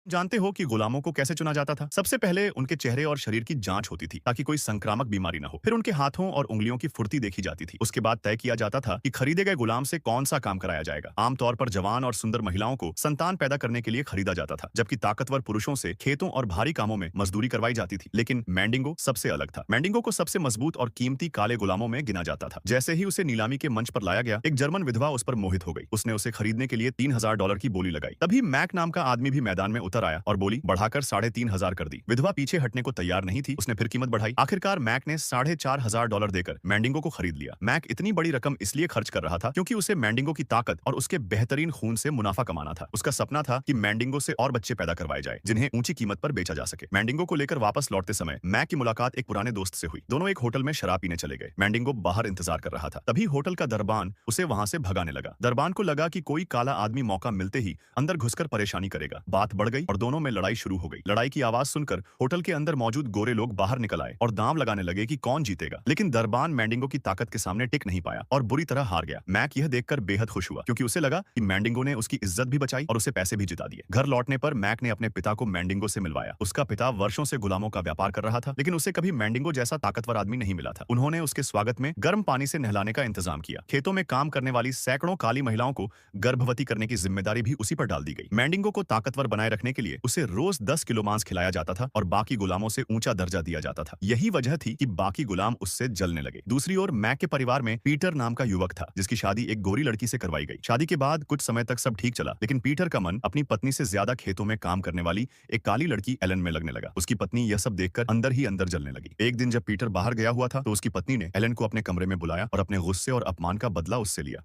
जानते हो कि गुलामों को कैसे चुना जाता था? सबसे पहले उनके चेहरे और शरीर की जांच होती थी ताकि कोई संक्रामक बीमारी ना हो। फिर उनके हाथों और उंगलियों की फुर्ती देखी जाती थी। उसके बाद तय किया जाता था कि खरीदे गए गुलाम से कौन सा काम कराया जाएगा। आमतौर पर जवान और सुंदर महिलाओं को संतान पैदा करने के लिए खरीदा जाता था, जबकि ताकतवर पुरुषों से खेतों और भारी कामों में मजदूरी करवाई जाती थी। लेकिन मैंडिंगो सबसे अलग था। मैंडिंगो को सबसे मजबूत और कीमती काले गुलामों में गिना जाता था। जैसे ही उसे नीलामी के मंच पर लाया गया, एक जर्मन विधवा उस पर मोहित हो गई। उसने उसे खरीदने के लिए $3000 की बोली लगाई। तभी मैक नाम का आदमी भी मैदान में उतर आया और बोली बढ़ाकर 3500 कर दी। विधवा पीछे हटने को तैयार नहीं थी। उसने फिर कीमत बढ़ाई। आखिरकार मैक ने $4500 देकर मैंडिंगो को खरीद लिया। मैक इतनी बड़ी रकम इसलिए खर्च कर रहा था क्योंकि उसे मैंडिंगो की ताकत और उसके बेहतरीन खून से मुनाफा कमाना था। उसका सपना था कि मैंडिंगो से और बच्चे पैदा करवाए जाए जिन्हें ऊंची कीमत पर बेचा जा सके। मैंडिंगो को लेकर वापस लौटते समय मैक की मुलाकात एक पुराने दोस्त से हुई। दोनों एक होटल में शराब पीने चले गए। मैंडिंगो बाहर इंतजार कर रहा था। तभी होटल का दरबान उसे वहां से भगाने लगा। दरबान को लगा कि कोई काला आदमी मौका मिलते ही अंदर घुसकर परेशानी करेगा। बात बढ़ गई और दोनों में लड़ाई शुरू हो गई। लड़ाई की आवाज सुनकर होटल के अंदर मौजूद गोरे लोग बाहर निकल आए और दांव लगाने लगे कि कौन जीतेगा। लेकिन दरबान मैंडिंगो की ताकत के सामने टिक नहीं पाया और बुरी तरह हार गया। मैक यह देखकर बेहद खुश हुआ क्योंकि उसे लगा कि मैंडिंगो ने उसकी इज्जत भी बचाई और उसे पैसे भी जिता दिए। घर लौटने पर मैक ने अपने पिता को मैंडिंगो से मिलवाया। उसका पिता वर्षों से गुलामों का व्यापार कर रहा था, लेकिन उसे कभी मैंडिंगो जैसा ताकतवर आदमी नहीं मिला था। उन्होंने उसके स्वागत में गर्म पानी से नहलाने का इंतजाम किया। खेतों में काम करने वाली सैकड़ों काली महिलाओं को गर्भवती करने की जिम्मेदारी भी उसी पर डाल दी गई। मैंडिंगो को ताकतवर बनाए रखने के लिए उसे रोज 10 किलो मांस खिलाया जाता था और बाकी गुलामों से ऊंचा दर्जा दिया जाता था। यही वजह थी कि बाकी गुलाम उससे जलने लगे। दूसरी ओर मैक के परिवार में पीटर नाम का युवक था जिसकी शादी एक गोरी लड़की से करवाई गई। शादी के बाद कुछ समय तक सब ठीक चला, लेकिन पीटर का मन अपनी पत्नी से ज्यादा खेतों में काम करने वाली एक काली लड़की एलन में लगने लगा। उसकी पत्नी यह सब देखकर अंदर ही अंदर जलने लगी। एक दिन जब पीटर बाहर गया हुआ था तो उसकी पत्नी ने एलन को अपने कमरे में बुलाया और अपने गुस्से और अपमान का बदला उससे लिया।